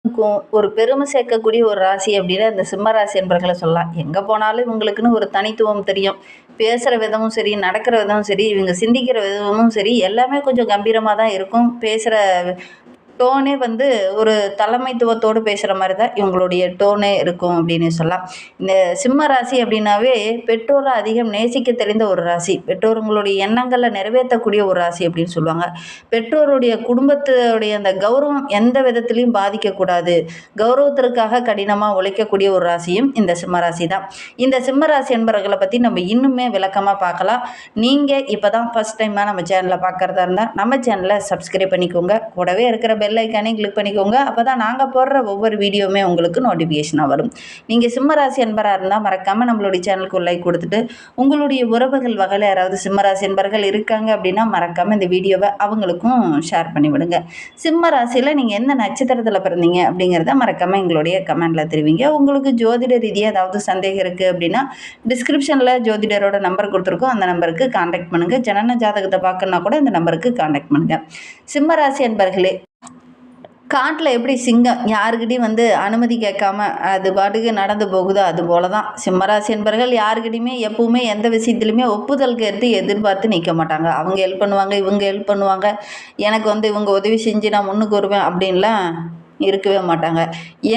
ஒரு பெருமை சேர்க்கக்கூடிய ஒரு ராசி அப்படின்னா இந்த சிம்ம ராசி என்பர்களை சொல்லலாம். எங்கே போனாலும் இவங்களுக்குன்னு ஒரு தனித்துவம் தெரியும். பேசுகிற விதமும் சரி, நடக்கிற விதமும் சரி, இவங்க சிந்திக்கிற விதமும் சரி, எல்லாமே கொஞ்சம் கம்பீரமாக தான் இருக்கும். பேசுகிற டோனே வந்து ஒரு தலைமைத்துவத்தோடு பேசுகிற மாதிரி தான் இவங்களுடைய டோனே இருக்கும் அப்படின்னு சொல்லலாம். இந்த சிம்ம ராசி அப்படின்னாவே பெற்றோரை அதிகம் நேசிக்க தெரிந்த ஒரு ராசி. பெற்றோர்களுடைய எண்ணங்களை நிறைவேற்றக்கூடிய ஒரு ராசி அப்படின்னு சொல்லுவாங்க. பெற்றோருடைய குடும்பத்துடைய அந்த கௌரவம் எந்த விதத்திலையும் பாதிக்கக்கூடாது, கௌரவத்திற்காக கடினமாக உழைக்கக்கூடிய ஒரு ராசியும் இந்த சிம்ம ராசி தான். இந்த சிம்ம ராசி என்பவர்களை பற்றி நம்ம இன்னுமே விளக்கமாக பார்க்கலாம். நீங்கள் இப்போ தான் ஃபஸ்ட் டைமாக நம்ம சேனலை பார்க்குறதா இருந்தால் நம்ம சேனலை சப்ஸ்கிரைப் பண்ணிக்கோங்க. கூடவே இருக்கிற பெல் ஐக்கானே கிளிக் பண்ணிக்கோங்க. அப்போ தான் நாங்கள் போடுற ஒவ்வொரு வீடியோவுமே உங்களுக்கு நோட்டிஃபிகேஷனாக வரும். நீங்கள் சிம்மராசி என்பராக இருந்தால் மறக்காமல் நம்மளுடைய சேனலுக்கு ஒரு லைக் கொடுத்துட்டு, உங்களுடைய உறவுகள் வகையில் யாராவது சிம்மராசி என்பர்கள் இருக்காங்க அப்படின்னா மறக்காமல் இந்த வீடியோவை அவங்களுக்கும் ஷேர் பண்ணிவிடுங்க. சிம்ம ராசியில் நீங்கள் எந்த நட்சத்திரத்தில் பிறந்தீங்க அப்படிங்கிறத மறக்காமல் எங்களுடைய கமெண்டில் தெரிவிங்க. உங்களுக்கு ஜோதிட ரீதியாக ஏதாவது சந்தேகம் இருக்குது அப்படின்னா டிஸ்கிரிப்ஷனில் ஜோதிடரோட நம்பர் கொடுத்துருக்கோம். அந்த நம்பருக்கு கான்டாக்ட் பண்ணுங்கள். ஜனன ஜாதகத்தை பார்க்கணுன்னா கூட இந்த நம்பருக்கு கான்டாக்ட் பண்ணுங்கள். சிம்ம ராசி என்பர்களே, காட்டில் எப்படி சிங்கம் யாருக்கிட்டையும் வந்து அனுமதி கேட்காம அது பாட்டுக்கு நடந்து போகுதோ அது போல தான் சிம்மராசி என்பர்கள் யாருக்கிட்டையுமே எப்பவுமே எந்த விஷயத்துலையுமே ஒப்புதல் கேட்டு எதிர்பார்த்து நிற்க மாட்டாங்க. அவங்க ஹெல்ப் பண்ணுவாங்க, இவங்க ஹெல்ப் பண்ணுவாங்க, எனக்கு வந்து இவங்க உதவி செஞ்சு நான் முன்னுக்கு வருவேன் அப்படின்லாம் இருக்கவே மாட்டாங்க.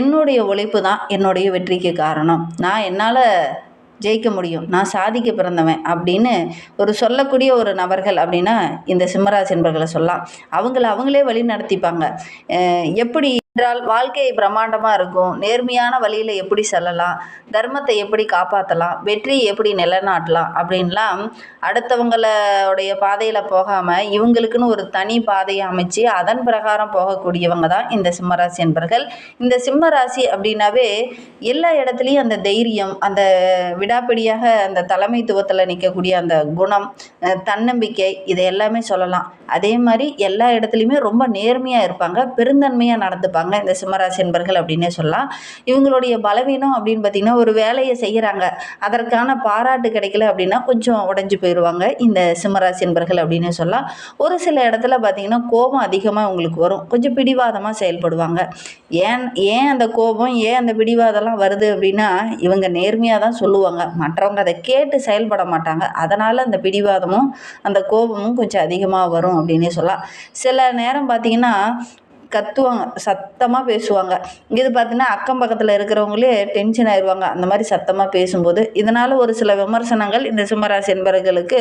என்னுடைய உழைப்பு தான் என்னுடைய வெற்றிக்கு காரணம், நான் என்னால் ஜெயிக்க முடியும், நான் சாதிக்க பிறந்தவன் அப்படின்னு ஒரு சொல்லக்கூடிய ஒரு நபர்கள் அப்படின்னா இந்த சிம்மராசி என்பர்களை சொல்லலாம். அவங்களே வழி நடத்திப்பாங்க. எப்படி என்றால் வாழ்க்கை பிரம்மாண்டமாக இருக்கும். நேர்மையான வழியில் எப்படி செல்லலாம், தர்மத்தை எப்படி காப்பாற்றலாம், வெற்றியை எப்படி நிலைநாட்டலாம் அப்படின்லாம் அடுத்தவங்களுடைய பாதையில் போகாமல் இவங்களுக்குன்னு ஒரு தனி பாதையை அமைச்சு அதன் பிரகாரம் போகக்கூடியவங்க தான் இந்த சிம்மராசி என்பர்கள். இந்த சிம்மராசி அப்படின்னாவே எல்லா இடத்துலையும் அந்த தைரியம், அந்த விடாப்பிடியாக அந்த தலைமைத்துவத்தில் நிற்கக்கூடிய அந்த குணம், தன்னம்பிக்கை, இதை எல்லாமே சொல்லலாம். அதே மாதிரி எல்லா இடத்துலையுமே ரொம்ப நேர்மையாக இருப்பாங்க, பெருந்தன்மையாக நடந்துப்பாங்க இந்த சிம்மராசி என்பர்கள் அப்படின்னே சொல்லலாம். இவங்களுடைய பலவீனம் அப்படின்னு பார்த்திங்கன்னா ஒரு வேலையை செய்கிறாங்க, அதற்கான பாராட்டு கிடைக்கல அப்படின்னா கொஞ்சம் உடஞ்சி போயிடுவாங்க இந்த சிம்மராசி என்பர்கள் அப்படின்னே சொல்லலாம். ஒரு சில இடத்துல பார்த்திங்கன்னா கோபம் அதிகமாக உங்களுக்கு வரும், கொஞ்சம் பிடிவாதமாக செயல்படுவாங்க. ஏன் அந்த கோபம், ஏன் அந்த பிடிவாதம்லாம் வருது அப்படின்னா இவங்க நேர்மையாக தான் சொல்லுவாங்க, மற்றவங்க அதை கேட்டு செயல்பட மாட்டாங்க. அதனால் அந்த பிடிவாதமும் அந்த கோபமும் கொஞ்சம் அதிகமாக வரும் அப்படின்னே சொல்லலாம். சில நேரம் பார்த்திங்கன்னா கத்துவாங்க, சத்தமாக பேசுவாங்க. இது பார்த்தீங்கன்னா அக்கம் பக்கத்தில் இருக்கிறவங்களே டென்ஷன் ஆயிடுவாங்க அந்த மாதிரி சத்தமாக பேசும்போது. இதனால் ஒரு சில விமர்சனங்கள் இந்த சிம்மராசி என்பவர்களுக்கு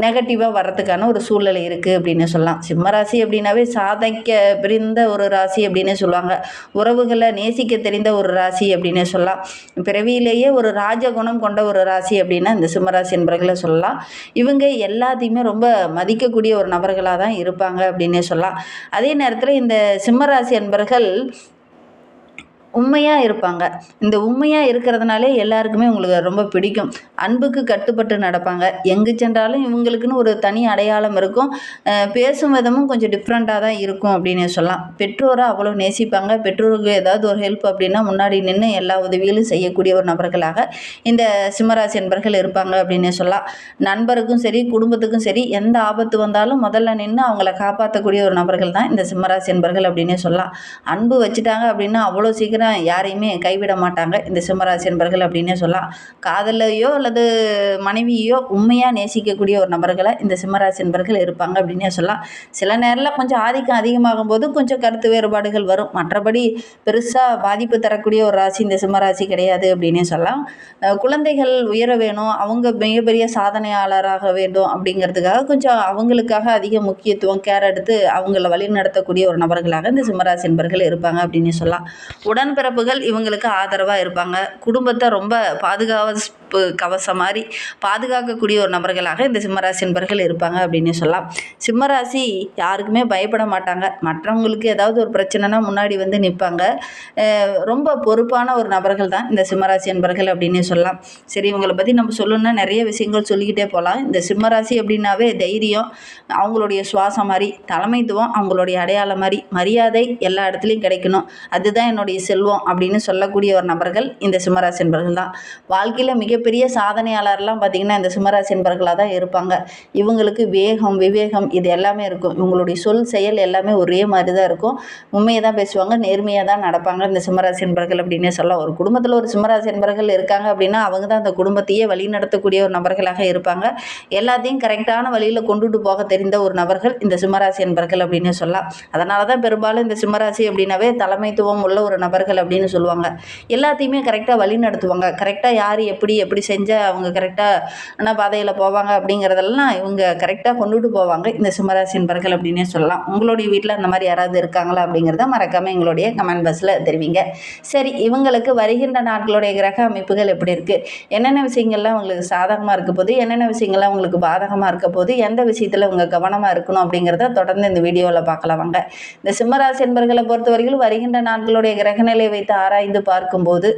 நெகட்டிவாக வர்றதுக்கான ஒரு சூழ்நிலை இருக்குது அப்படின்னு சொல்லலாம். சிம்மராசி அப்படின்னாவே சாதிக்க பிரிந்த ஒரு ராசி அப்படின்னு சொல்லுவாங்க. உறவுகளை நேசிக்க தெரிந்த ஒரு ராசி அப்படின்னு சொல்லலாம். பிறவியிலேயே ஒரு ராஜகுணம் கொண்ட ஒரு ராசி அப்படின்னா இந்த சிம்மராசி என்பர்களை சொல்லலாம். இவங்க எல்லாத்தையுமே ரொம்ப மதிக்கக்கூடிய ஒரு நபர்களாக தான் இருப்பாங்க அப்படின்னே சொல்லலாம். அதே நேரத்தில் இந்த சிம்மராசி என்பர்கள் உண்மையாக இருப்பாங்க. இந்த உண்மையாக இருக்கிறதுனாலே எல்லாருக்குமே உங்களுக்கு ரொம்ப பிடிக்கும். அன்புக்கு கட்டுப்பட்டு நடப்பாங்க. எங்கு சென்றாலும் இவங்களுக்குன்னு ஒரு தனி அடையாளம் இருக்கும். பேசும் விதமும் கொஞ்சம் டிஃப்ரெண்ட்டாக தான் இருக்கும் அப்படின்னு சொல்லலாம். பெற்றோரை அவ்வளோ நேசிப்பாங்க. பெற்றோருக்கு ஏதாவது ஒரு ஹெல்ப் அப்படின்னா முன்னாடி நின்று எல்லா உதவிகளும் செய்யக்கூடிய ஒரு நபர்களாக இந்த சிம்மராசி என்பர்கள் இருப்பாங்க அப்படின்னு சொல்லலாம். நண்பருக்கும் சரி, குடும்பத்துக்கும் சரி, எந்த ஆபத்து வந்தாலும் முதல்ல நின்று அவங்கள காப்பாற்றக்கூடிய ஒரு நபர்கள் தான் இந்த சிம்மராசி என்பர்கள் அப்படின்னே சொல்லலாம். அன்பு வச்சுட்டாங்க அப்படின்னா அவ்வளோ சீக்கிரம் யாரையுமே கைவிட மாட்டாங்க இந்த சிம்மராசி என்பர்கள் அப்படின்னே சொல்லலாம். காதலையோ அல்லது மனைவியோ உண்மையாக நேசிக்கக்கூடிய ஒரு நபர்களை இந்த சிம்மராசி என்பர்கள் இருப்பாங்க அப்படின்னே சொல்லலாம். சில நேரில் கொஞ்சம் ஆதிக்கம் அதிகமாகும் போது கொஞ்சம் கருத்து வேறுபாடுகள் வரும். மற்றபடி பெருசாக பாதிப்பு தரக்கூடிய ஒரு ராசி இந்த சிம்மராசி கிடையாது அப்படின்னே சொல்லலாம். குழந்தைகள் உயர வேணும், அவங்க மிகப்பெரிய சாதனையாளராக வேண்டும் அப்படிங்கிறதுக்காக கொஞ்சம் அவங்களுக்காக அதிக முக்கியத்துவம் கேர் எடுத்து அவங்கள வழி நடத்தக்கூடிய ஒரு நபர்களாக இந்த சிம்மராசி என்பர்கள் இருப்பாங்க அப்படின்னு சொல்லலாம். உடன்பிறப்புகள் இவங்களுக்கு ஆதரவாக இருப்பாங்க. குடும்பத்தை ரொம்ப கவசம் மாதிரி பாதுகாக்கக்கூடிய ஒரு நபர்களாக இந்த சிம்மராசி என்பர்கள் இருப்பாங்க அப்படின்னு சொல்லலாம். சிம்மராசி யாருக்குமே பயப்பட மாட்டாங்க. மற்றவங்களுக்கு ஏதாவது ஒரு பிரச்சனைனா முன்னாடி வந்து நிற்பாங்க. ரொம்ப பொறுப்பான ஒரு நபர்கள் தான் இந்த சிம்மராசி என்பர்கள் அப்படின்னு சொல்லலாம். சரி, இவங்களை பற்றி நம்ம சொல்லணும்னா நிறைய விஷயங்கள் சொல்லிக்கிட்டே போகலாம். இந்த சிம்மராசி அப்படின்னாவே தைரியம் அவங்களுடைய சுவாசம் மாதிரி, தலைமைத்துவம் அவங்களுடைய அடையாளம் மாதிரி, மரியாதை எல்லா இடத்துலையும் கிடைக்கணும், அதுதான் என்னுடைய செல்வம் அப்படின்னு சொல்லக்கூடிய ஒரு நபர்கள் இந்த சிம்மராசி என்பர்கள் தான். வாழ்க்கையில் மிகப்பெரிய மிகப்பெரிய சாதனையாளர்லாம் பார்த்திங்கன்னா இந்த சிம்மராசி என்பர்களாக தான் இருப்பாங்க. இவங்களுக்கு வேகம், விவேகம் இது எல்லாமே இருக்கும். இவங்களுடைய சொல் செயல் எல்லாமே ஒரே மாதிரி தான் இருக்கும். உண்மையை தான் பேசுவாங்க, நேர்மையாக தான் நடப்பாங்க இந்த சிம்மராசி என்பர்கள் அப்படின்னே சொல்லலாம். ஒரு குடும்பத்தில் ஒரு சிம்மராசி என்பர்கள் இருக்காங்க அப்படின்னா அவங்க தான் அந்த குடும்பத்தையே வழி நடத்தக்கூடிய ஒரு நபர்களாக இருப்பாங்க. எல்லாத்தையும் கரெக்டான வழியில் கொண்டுட்டு போக தெரிந்த ஒரு நபர்கள் இந்த சிம்மராசி என்பர்கள் அப்படின்னு சொல்லலாம். அதனால தான் பெரும்பாலும் இந்த சிம்மராசி அப்படின்னாவே தலைமைத்துவம் உள்ள ஒரு நபர்கள் அப்படின்னு சொல்லுவாங்க. எல்லாத்தையுமே கரெக்டாக வழி நடத்துவாங்க. கரெக்டாக யார் எப்படி செஞ்சால் அவங்க கரெக்டான பாதையில் போவாங்க அப்படிங்கிறதெல்லாம் இவங்க கரெக்டாக கொண்டுட்டு போவாங்க இந்த சிம்மராசி என்பர்கள் அப்படின்னே சொல்லலாம். உங்களுடைய வீட்டில் அந்த மாதிரி யாராவது இருக்காங்களா அப்படிங்கிறத மறக்காமல் எங்களுடைய கமெண்ட் பாக்ஸில் தெரிவிங்க. சரி, இவங்களுக்கு வருகின்ற நாட்களுடைய கிரக அமைப்புகள் எப்படி இருக்குது, என்னென்ன விஷயங்கள்லாம் உங்களுக்கு சாதகமாக இருக்க போது, என்னென்ன விஷயங்கள்லாம் உங்களுக்கு பாதகமாக இருக்க போது, எந்த விஷயத்தில் உங்கள் கவனமாக இருக்கணும் அப்படிங்கிறத தொடர்ந்து இந்த வீடியோவில் பார்க்கலாம் வாங்க. இந்த சிம்மராசி என்பர்களை பொறுத்தவரைக்கும் வருகின்ற நாட்களுடைய கிரகநிலை வைத்து ஆராய்ந்து பார்க்கும்போது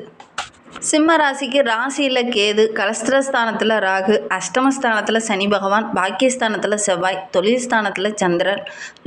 சிம்ம ராசிக்கு ராசியில் கேது, கலஸ்திரஸ்தானத்தில் ராகு, அஷ்டமஸ்தானத்தில் சனி பகவான், பாக்கியஸ்தானத்தில் செவ்வாய், தொழில் ஸ்தானத்தில் சந்திரன்,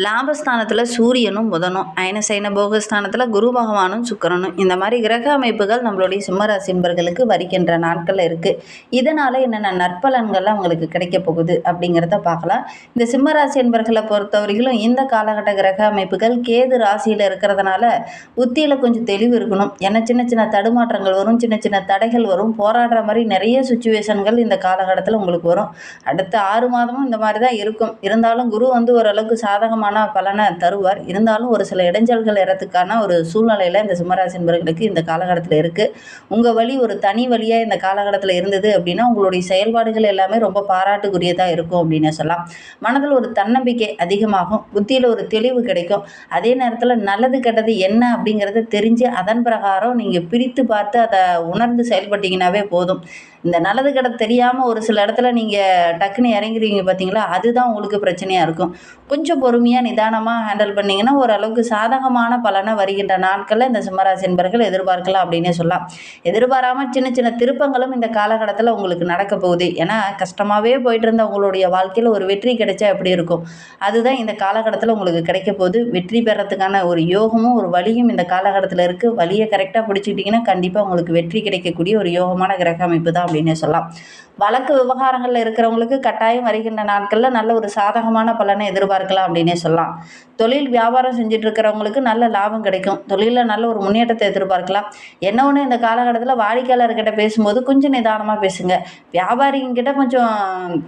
லாபஸ்தானத்தில் சூரியனும் புதனும், அயனசைன போகஸ்தானத்தில் குரு பகவானும் சுக்கிரனும், இந்த மாதிரி கிரக அமைப்புகள் நம்மளுடைய சிம்ம ராசி என்பர்களுக்கு வருகின்ற நாட்களில் இருக்குது. இதனால் என்னென்ன நற்பலன்கள்லாம் அவங்களுக்கு கிடைக்க போகுது அப்படிங்கிறத பார்க்கலாம். இந்த சிம்ம ராசி என்பர்களை பொறுத்தவரையிலும் இந்த காலகட்ட கிரக அமைப்புகள் கேது ராசியில் இருக்கிறதுனால புத்தியில் கொஞ்சம் தெளிவு இருக்கணும். ஏன்னா சின்ன சின்ன தடுமாற்றங்கள் வரும், சின்ன சின்ன தடைகள் வரும், போராடுற மாதிரி நிறைய சுச்சுவேஷன்கள் இந்த காலகட்டத்தில் உங்களுக்கு வரும். அடுத்த 6 மாதமும் இந்த மாதிரி தான் இருக்கும். இருந்தாலும் குரு ஓரளவுக்கு சாதகமான பலனை தருவார். இருந்தாலும் ஒரு சில இடைஞ்சல்கள் இடத்துக்கான ஒரு சூழ்நிலையில் இந்த சிம்மராசி என்பவர்களுக்கு இந்த காலகட்டத்தில் இருக்குது. உங்கள் வழி ஒரு தனி வழியாக இந்த காலகட்டத்தில் இருந்தது அப்படின்னா உங்களுடைய செயல்பாடுகள் எல்லாமே ரொம்ப பாராட்டுக்குரியதாக இருக்கும் அப்படின்னு சொல்லலாம். மனதில் ஒரு தன்னம்பிக்கை அதிகமாகும், புத்தியில் ஒரு தெளிவு கிடைக்கும். அதே நேரத்தில் நல்லது கெட்டது என்ன அப்படிங்கிறத தெரிஞ்சு அதன் பிரகாரம் நீங்கள் பிரித்து பார்த்து அதை உணர்ந்து செயல்பட்டீங்கன்னாவே போதும். இந்த நல்லது கெட்டது தெரியாமல் ஒரு சில இடத்துல நீங்கள் டக்குன்னு இறங்குறீங்க பார்த்தீங்களா, அதுதான் உங்களுக்கு பிரச்சனையாக இருக்கும். கொஞ்சம் பொறுமையாக நிதானமாக ஹேண்டில் பண்ணிங்கன்னா ஓரளவுக்கு சாதகமான பலனை வருகின்ற நாட்களில் இந்த சிம்மராசி என்பர்கள் எதிர்பார்க்கலாம் அப்படின்னே சொல்லலாம். எதிர்பாராமல் சின்ன சின்ன திருப்பங்களும் இந்த காலகட்டத்தில் உங்களுக்கு நடக்க போகுது. ஏன்னா கஷ்டமாகவே போயிட்டு இருந்த உங்களுடைய வாழ்க்கையில் ஒரு வெற்றி கிடைச்சா எப்படி இருக்கும், அதுதான் இந்த காலகட்டத்தில் உங்களுக்கு கிடைக்க போகுது. வெற்றி பெறத்துக்கான ஒரு யோகமும் ஒரு வழியும் இந்த காலகட்டத்தில் இருக்குது. வழியை கரெக்டாக பிடிச்சிக்கிட்டிங்கன்னா கண்டிப்பாக உங்களுக்கு வெற்றி கிடைக்கக்கூடிய ஒரு யோகமான கிரக அமைப்பு தான் அப்படின்னே சொல்லலாம். வழக்கு விவகாரங்களில் இருக்கிறவங்களுக்கு கட்டாயம் வருகின்ற நாட்களில் நல்ல ஒரு சாதகமான பலனை எதிர்பார்க்கலாம் அப்படின்னே சொல்லலாம். தொழில் வியாபாரம் செஞ்சுட்டு இருக்கிறவங்களுக்கு நல்ல லாபம் கிடைக்கும். தொழிலில் நல்ல ஒரு முன்னேற்றத்தை எதிர்பார்க்கலாம். என்ன ஒன்று, இந்த காலகட்டத்தில் வாடிக்கையாளர்கிட்ட பேசும்போது கொஞ்சம் நிதானமாக பேசுங்க. வியாபாரிங்கிட்ட கொஞ்சம்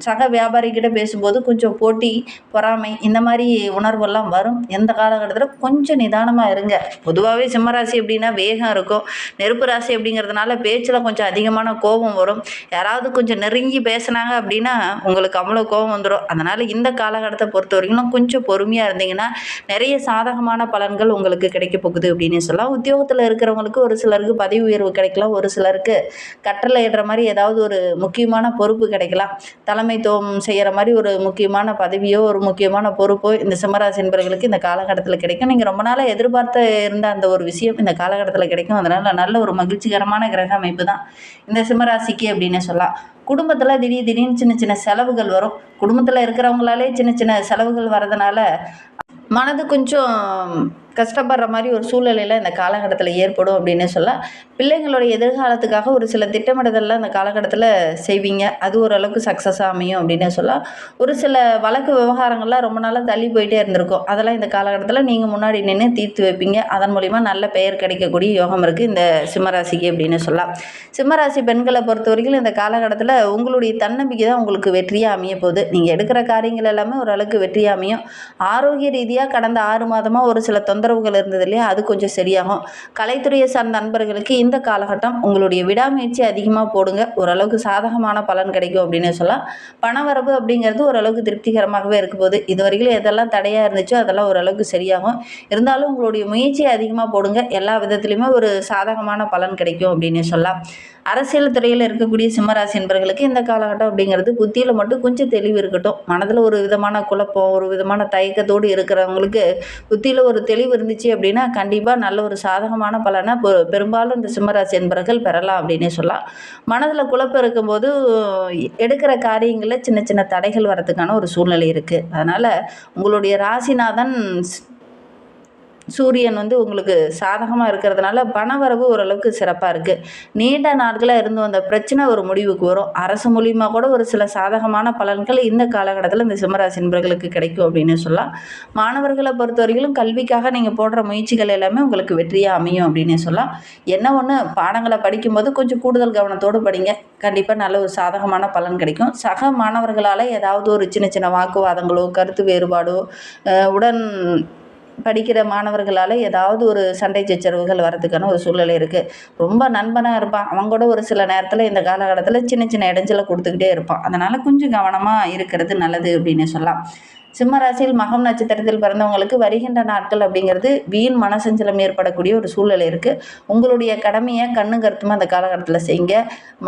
சக வியாபாரிகிட்ட பேசும்போது கொஞ்சம் போட்டி, பொறாமை இந்த மாதிரி உணர்வெல்லாம் வரும். எந்த காலகட்டத்தில் கொஞ்சம் நிதானமாக இருங்க. பொதுவாகவே சிம்மராசி அப்படின்னா வேகம் இருக்கும். நெருப்பு ராசி அப்படிங்கிறதுனால பேச்சில் கொஞ்சம் அதிகமான கோபம் வரும். யாராவது கொஞ்சம் நெருங்கி பேசுனாங்க அப்படின்னா உங்களுக்கு அவ்வளோ கோபம் வந்துடும். அதனால் இந்த காலகட்டத்தை பொறுத்த வரைக்கும் கொஞ்சம் பொறுமையாக இருந்தீங்கன்னா நிறைய சாதகமான பலன்கள் உங்களுக்கு கிடைக்க போகுது அப்படின்னு சொல்லலாம். உத்தியோகத்தில் இருக்கிறவங்களுக்கு ஒரு சிலருக்கு பதவி உயர்வு கிடைக்கலாம், ஒரு சிலருக்கு கட்டளை இடுற மாதிரி ஏதாவது ஒரு முக்கியமான பொறுப்பு கிடைக்கலாம். தலைமைத்துவம் செய்கிற மாதிரி ஒரு முக்கியமான பதவியோ ஒரு முக்கியமான பொறுப்போ இந்த சிம்மராசி என்பவர்களுக்கு இந்த காலகட்டத்தில் கிடைக்கும். நீங்கள் ரொம்ப நாளாக எதிர்பார்த்து இருந்த அந்த ஒரு விஷயம் இந்த காலகட்டத்தில் கிடைக்கும். அதனால் நல்ல ஒரு மகிழ்ச்சிகரமான கிரக அமைப்பு தான் இந்த சிம்மராசிக்கு அப்படின்னு சொல்லலாம். குடும்பத்தில் திடீர்னு சின்ன சின்ன செலவுகள் வரும். குடும்பத்தில் இருக்கிறவங்களாலே சின்ன சின்ன செலவுகள் வரதுனால மனது கொஞ்சம் கஷ்டப்படுற மாதிரி ஒரு சூழ்நிலையில் இந்த காலகட்டத்தில் ஏற்படும் அப்படின்னு சொல்லலாம். பிள்ளைங்களுடைய எதிர்காலத்துக்காக ஒரு சில திட்டமிடுதல்லாம் இந்த காலகட்டத்தில் செய்வீங்க. அது ஓரளவுக்கு சக்ஸஸாக அமையும் அப்படின்னு சொல்லலாம். ஒரு சில வழக்கு விவகாரங்கள்லாம் ரொம்ப நாளாக தள்ளி போயிட்டே இருந்திருக்கும். அதெல்லாம் இந்த காலகட்டத்தில் நீங்கள் முன்னாடி நின்று தீர்த்து வைப்பீங்க. அதன் மூலிமா நல்ல பெயர் கிடைக்கக்கூடிய யோகம் இருக்குது இந்த சிம்மராசிக்கு அப்படின்னு சொல்லலாம். சிம்மராசி பெண்களை பொறுத்த வரைக்கும் இந்த காலகட்டத்தில் உங்களுடைய தன்னம்பிக்கை தான் உங்களுக்கு வெற்றியாக அமைய போகுது. நீங்கள் எடுக்கிற காரியங்கள் எல்லாமே ஓரளவுக்கு வெற்றியாக அமையும். ஆரோக்கிய ரீதியாக கடந்த 6 மாதமாக ஒரு சில தொந்தரவுகள் இருந்தது இல்லையா, அது கொஞ்சம் சரியாகும். கலைத்துறையை சார்ந்த நண்பர்களுக்கு இந்த காலகட்டம் உங்களுடைய விடாமுயற்சி அதிகமாக போடுங்க, ஓரளவுக்கு சாதகமான பலன் கிடைக்கும் அப்படின்னு சொல்லலாம். பணவரவு அப்படிங்கிறது ஓரளவுக்கு திருப்திகரமாகவே இருக்க போகுது. இது வரைக்கும் எதெல்லாம் தடையாக இருந்துச்சோ அதெல்லாம் ஓரளவுக்கு சரியாகும். இருந்தாலும் உங்களுடைய முயற்சியை அதிகமாக போடுங்க, எல்லா விதத்துலையுமே ஒரு சாதகமான பலன் கிடைக்கும் அப்படின்னு சொல்லலாம். அரசியல் துறையில் இருக்கக்கூடிய சிம்மராசி என்பவர்களுக்கு இந்த காலகட்டம் அப்படிங்கிறது புத்தியில் மட்டும் கொஞ்சம் தெளிவு இருக்கட்டும். மனதில் ஒரு விதமான குழப்பம், ஒரு விதமான தயக்கத்தோடு இருக்கிறவங்களுக்கு புத்தியில் ஒரு தெளிவு இருந்துச்சு அப்படின்னா கண்டிப்பாக நல்ல ஒரு சாதகமான பலனை பெரும்பாலும் இந்த சிம்மராசி என்பவர்கள் பெறலாம் அப்படின்னே சொல்லலாம். மனதில் குழப்பம் இருக்கும்போது எடுக்கிற காரியங்களில் சின்ன சின்ன தடைகள் வரதுக்கான ஒரு சூழ்நிலை இருக்குது. அதனால் உங்களுடைய ராசிநாதன் சூரியன் வந்து உங்களுக்கு சாதகமாக இருக்கிறதுனால பணவரவு ஓரளவுக்கு சிறப்பாக இருக்குது. நீண்ட நாட்களாக இருந்து வந்த பிரச்சனை ஒரு முடிவுக்கு வரும். அரசு மூலியமாக கூட ஒரு சில சாதகமான பலன்கள் இந்த காலகட்டத்தில் இந்த சிம்மராசி நண்பர்களுக்கு கிடைக்கும் அப்படின்னு சொல்லலாம். மாணவர்களை பொறுத்தவரையிலும் கல்விக்காக நீங்கள் போடுற முயற்சிகள் எல்லாமே உங்களுக்கு வெற்றியாக அமையும் அப்படின்னு சொல்லலாம். என்ன ஒன்று, பாடங்களை படிக்கும்போது கொஞ்சம் கூடுதல் கவனத்தோடு படிங்க. கண்டிப்பாக நல்ல ஒரு சாதகமான பலன் கிடைக்கும். சக மாணவர்களால் ஏதாவது ஒரு சின்ன சின்ன வாக்குவாதங்களோ கருத்து வேறுபாடோ உடன் படிக்கிற மாணவர்களால் ஏதாவது ஒரு சண்டை சச்சரவுகள் வரதுக்கான ஒரு சூழ்நிலை இருக்குது. ரொம்ப நண்பனாக இருப்பான், அவன் கூட ஒரு சில நேரத்தில் இந்த காலகட்டத்தில் சின்ன சின்ன இடைஞ்சலை கொடுத்துக்கிட்டே இருப்பான். அதனால் கொஞ்சம் கவனமாக இருக்கிறது நல்லது அப்படின்னு சொல்லலாம். சிம்மராசியில் மகம் நட்சத்திரத்தில் பிறந்தவங்களுக்கு வருகின்ற நாட்கள் அப்படிங்கிறது வீண் மனசஞ்சலம் ஏற்படக்கூடிய ஒரு சூழ்நிலை இருக்குது. உங்களுடைய கடமையை கண்ணு கருத்துமாக அந்த காலகட்டத்தில் செய்யுங்க.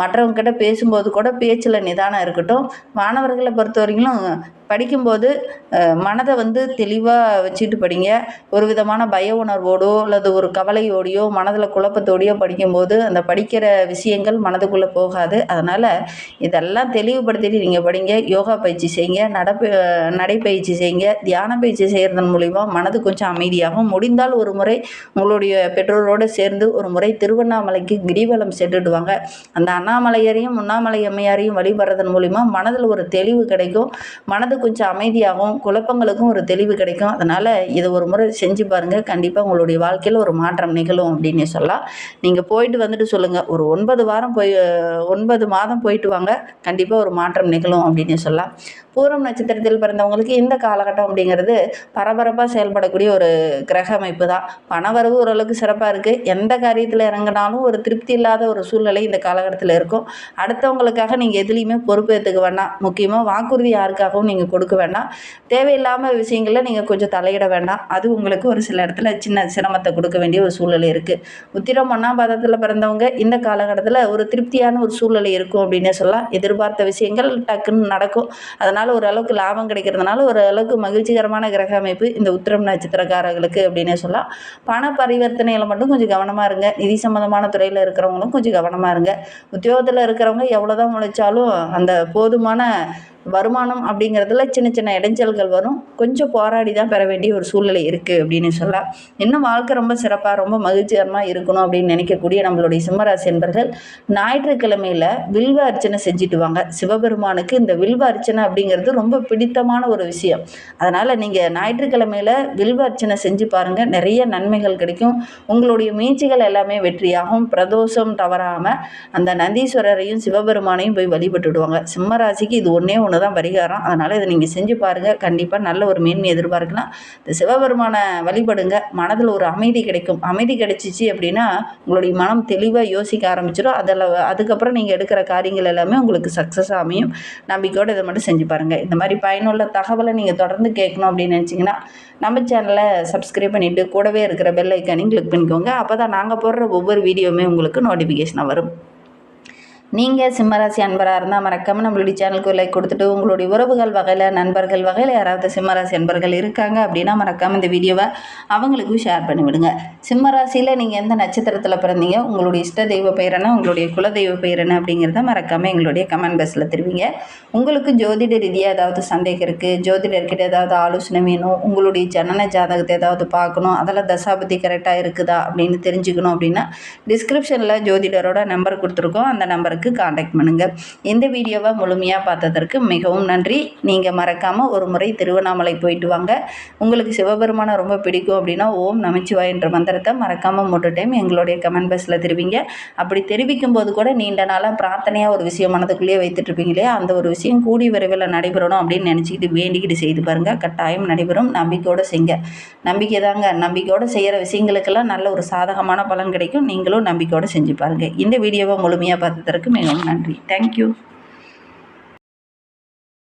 மற்றவங்ககிட்ட பேசும்போது கூட பேச்சில் நிதானம் இருக்கட்டும். மாணவர்களை பொறுத்தவரைக்கும் படிக்கும்போது மனதை வந்து தெளிவாக வச்சுட்டு படிங்க. ஒரு விதமான பய உணர்வோடோ அல்லது ஒரு கவலையோடையோ மனதில் குழப்பத்தோடையோ படிக்கும்போது அந்த படிக்கிற விஷயங்கள் மனதுக்குள்ளே போகாது. அதனால் இதெல்லாம் தெளிவுபடுத்திட்டு நீங்கள் படிங்க. யோகா பயிற்சி செய்யுங்க, நடைப்பயிற்சி செய்யுங்க. தியான பயிற்சி செய்கிறதன் மூலிமா மனது கொஞ்சம் அமைதியாகும். முடிந்தால் ஒரு முறை உங்களுடைய பெற்றோரோடு சேர்ந்து ஒரு முறை திருவண்ணாமலைக்கு கிரிவலம் சென்றுடுவாங்க. அந்த அண்ணாமலையரையும் உண்ணாமலை அம்மையாரையும் வழிபடுறதன் மூலிமா மனதில் ஒரு தெளிவு கிடைக்கும். மனது கொஞ்சம் அமைதியாகும், குழப்பங்களுக்கும் ஒரு தெளிவு கிடைக்கும். அதனால் இதை ஒரு முறை செஞ்சு பாருங்கள். கண்டிப்பாக உங்களுடைய வாழ்க்கையில் ஒரு மாற்றம் நிகழும் அப்படின்னு சொல்லலாம். நீங்கள் போயிட்டு வந்துட்டு சொல்லுங்கள். ஒரு 9 மாதம் போயிட்டு வாங்க, கண்டிப்பாக ஒரு மாற்றம் நிகழும் அப்படின்னு சொல்லலாம். பூரம் நட்சத்திரத்தில் பிறந்தவங்களுக்கு இந்த காலகட்டம் அப்படிங்கிறது பரபரப்பாக செயல்படக்கூடிய ஒரு கிரக அமைப்பு தான். பணவரவு ஓரளவுக்கு சிறப்பாக இருக்குது. எந்த காரியத்தில் இறங்கினாலும் ஒரு திருப்தி இல்லாத ஒரு சூழ்நிலை இந்த காலகட்டத்தில் இருக்கும். அடுத்தவங்களுக்காக நீங்கள் எதுலேயுமே பொறுப்பேற்றுக்க வேண்டாம். முக்கியமாக வாக்குறுதி யாருக்காகவும் நீங்கள் கொடுக்க வேண்டாம். தேவையில்லாமல் விஷயங்களில் நீங்கள் கொஞ்சம் தலையிட வேண்டாம். அது உங்களுக்கு ஒரு சில இடத்துல சின்ன சிரமத்தை கொடுக்க வேண்டிய ஒரு சூழ்நிலை இருக்குது. உத்திரம் 1ஆம் பாதத்தில் பிறந்தவங்க இந்த காலகட்டத்தில் ஒரு திருப்தியான ஒரு சூழ்நிலை இருக்கும் அப்படின்னே சொல்லலாம். எதிர்பார்த்த விஷயங்கள் டக்குன்னு நடக்கும். அதனால் ஓரளவுக்கு லாபம் கிடைக்கிறதுனால ஓரளவுக்கு மகிழ்ச்சிகரமான கிரக அமைப்பு இந்த உத்திரம் நட்சத்திரக்காரர்களுக்கு அப்படின்னே சொல்லலாம். பண பரிவர்த்தனையில் மட்டும் கொஞ்சம் கவனமாக இருங்க. நிதி சம்மந்தமான துறையில் இருக்கிறவங்களும் கொஞ்சம் கவனமாக இருங்க. உத்தியோகத்தில் இருக்கிறவங்க எவ்வளோதான் உழைச்சாலும் அந்த போதுமான வருமானம் அப்படிங்கிறதுல சின்ன சின்ன இடைஞ்சல்கள் வரும். கொஞ்சம் போராடி தான் பெற வேண்டிய ஒரு சூழ்நிலை இருக்குது அப்படின்னு சொல்லலாம். இன்னும் வாழ்க்கை ரொம்ப சிறப்பாக ரொம்ப மகிழ்ச்சிகரமாக இருக்கணும் அப்படின்னு நினைக்கக்கூடிய நம்மளுடைய சிம்மராசி என்பர்கள் ஞாயிற்றுக்கிழமையில் வில்வ அர்ச்சனை செஞ்சுட்டு வாங்க. சிவபெருமானுக்கு இந்த வில்வ அர்ச்சனை அப்படிங்கிறது ரொம்ப பிடித்தமான ஒரு விஷயம். அதனால் நீங்கள் ஞாயிற்றுக்கிழமையில் வில்வ அர்ச்சனை செஞ்சு பாருங்கள். நிறைய நன்மைகள் கிடைக்கும். உங்களுடைய முயற்சிகள் எல்லாமே வெற்றியாகும். பிரதோஷம் தவறாமல் அந்த நந்தீஸ்வரரையும் சிவபெருமானையும் போய் வழிபட்டுடுவாங்க. சிம்மராசிக்கு இது ஒன்றே ஒன்று தான் பரிகாரம். அதனால் இதை நீங்கள் செஞ்சு பாருங்கள். கண்டிப்பாக நல்ல ஒரு மேன்மை எதிர்பார்க்கலாம். இந்த சிவபெருமானை வழிபடுங்க. மனதில் ஒரு அமைதி கிடைக்கும். அமைதி கிடைச்சிச்சு அப்படின்னா உங்களுடைய மனம் தெளிவாக யோசிக்க ஆரம்பிச்சிடும். அதுக்கப்புறம் நீங்கள் எடுக்கிற காரியங்கள் எல்லாமே உங்களுக்கு சக்ஸஸாக அமையும். நம்பிக்கையோடு இதை மட்டும் செஞ்சு பாருங்கள். இந்த மாதிரி பயனுள்ள தகவலை நீங்கள் தொடர்ந்து கேட்கணும் அப்படின்னு நினச்சிங்கன்னா நம்ம சேனலை சப்ஸ்கிரைப் பண்ணிவிட்டு கூடவே இருக்கிற பெல் ஐக்கானையும் கிளிக் பண்ணிக்கோங்க. அப்போ தான் நாங்கள் போடுற ஒவ்வொரு வீடியோவுமே உங்களுக்கு நோட்டிஃபிகேஷனாக வரும். நீங்கள் சிம்மராசி அன்பராக இருந்தால் மறக்காமல் நம்மளுடைய சேனலுக்கு லைக் கொடுத்துட்டு உங்களுடைய உறவுகள் வகையில் நண்பர்கள் வகையில் யாராவது சிம்மராசி அன்பர்கள் இருக்காங்க அப்படின்னா மறக்காமல் இந்த வீடியோவை அவங்களுக்கும் ஷேர் பண்ணிவிடுங்க. சிம்மராசியில் நீங்கள் எந்த நட்சத்திரத்தில் பிறந்தீங்க, உங்களுடைய இஷ்ட தெய்வ பெயர் என்ன, உங்களுடைய குல தெய்வ பெயர் என்ன அப்படிங்கிறத மறக்காமல் எங்களுடைய கமெண்ட் பாக்ஸில் தெரிவிங்க. உங்களுக்கு ஜோதிட ரீதியாக ஏதாவது சந்தேகம் இருக்குது, ஜோதிடர்கிட்ட ஏதாவது ஆலோசனை வேணும், உங்களுடைய ஜனன ஜாதகத்தை ஏதாவது பார்க்கணும், அதெல்லாம் தசாபதி கரெக்டாக இருக்குதா அப்படின்னு தெரிஞ்சுக்கணும் அப்படின்னா டிஸ்கிரிப்ஷனில் ஜோதிடரோட நம்பர் கொடுத்துருக்கோம். அந்த நம்பருக்கு காண்டாக்ட் பண்ணுங்கள். இந்த வீடியோவை முழுமையாக பார்த்ததற்கு மிகவும் நன்றி. நீங்கள் மறக்காமல் ஒரு முறை திருவண்ணாமலை போயிட்டு வாங்க. உங்களுக்கு சிவபெருமானை ரொம்ப பிடிக்கும் அப்படின்னா ஓம் நமச்சிவாய் என்ற மந்திரத்தை மறக்காமல் 3 டைம் எங்களுடைய கமெண்ட் பாக்ஸில் தெரிவிங்க. அப்படி தெரிவிக்கும் போது கூட நீண்ட நாளாக பிரார்த்தனையாக ஒரு விஷயம் மனதுக்குள்ளேயே வைத்துட்ருப்பீங்க இல்லையா, அந்த ஒரு விஷயம் கூடி விரைவில் நடைபெறணும் அப்படின்னு நினச்சிக்கிட்டு வேண்டிக்கிட்டு செய்து பாருங்கள். கட்டாயம் நடைபெறும். நம்பிக்கையோடு செய்யுங்க. நம்பிக்கை தாங்க. நம்பிக்கையோடு செய்கிற விஷயங்களுக்கெல்லாம் நல்ல ஒரு சாதகமான பலன் கிடைக்கும். நீங்களும் நம்பிக்கையோடு செஞ்சு பாருங்கள். இந்த வீடியோவை முழுமையாக பார்த்ததற்கு மிகவும் நன்றி. தேங்க்யூ.